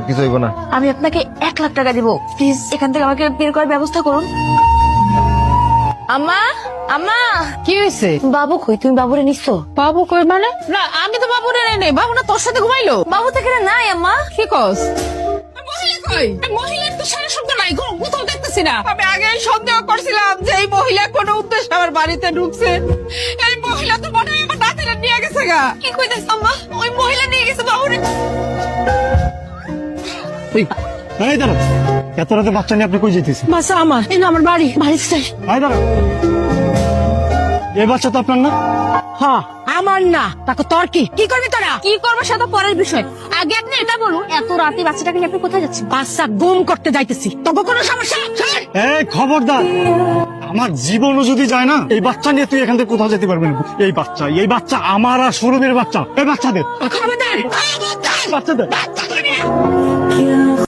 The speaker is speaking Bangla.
কিছু হইব না। আমি আপনাকে 1 লাখ টাকা দিব, প্লিজ এখান থেকে আমাকে বের করার ব্যবস্থা করুন। আম্মা, আম্মা, কি হয়েছে? বাবু কই? তুমি বাবুরে নিছো? বাবু কই মানে? না আমি তো বাবুরে নেই, বাবু না তোর সাথে ঘুমাইলো। বাবু তো এখানে নাই আম্মা। কি কস? মহিলা কই? মহিলার তো সারা শব্দ নাই, কোথাও দেখতেছি না। আমি আগে সন্দেহ করছিলাম যে এই মহিলা কোন উদ্দেশ্যে আমার বাড়িতে ঢুকছে। এই মহিলা তো মনে হয় আমার নাতিরা নিয়ে গেছে গা। কি কইতাছ আম্মা? ওই মহিলা নিয়ে গেছে বাবুরে। এই দাঁড়া, এত রাতে বাচ্চা নিয়ে আপনি কই যেতেছেন? বাসা আমার, এই না আমার বাড়ি, বাড়িতে চাই। এই দাঁড়া, এই বাচ্চা তো আপনার না? হ্যাঁ আমার না, তাকে তোর কি? কি করবি তোরা? কি করবো সেটা পরের বিষয়, আগে আপনি এটা বলুন, এত রাতে বাচ্চাটাকে নিয়ে আপনি কোথায় যাচ্ছেন? বাচ্চা গুম করতে যাইতেছি, তোকে কোনো সমস্যা? এই খবরদার, আমার জীবনও যদি যায় না, এই বাচ্চা নিয়ে তুই এখান থেকে কোথাও যেতে পারবি না। এই বাচ্চা আমার আর শোরুমের বাচ্চা। এই বাচ্চাদের খবরদার, বাচ্চাদের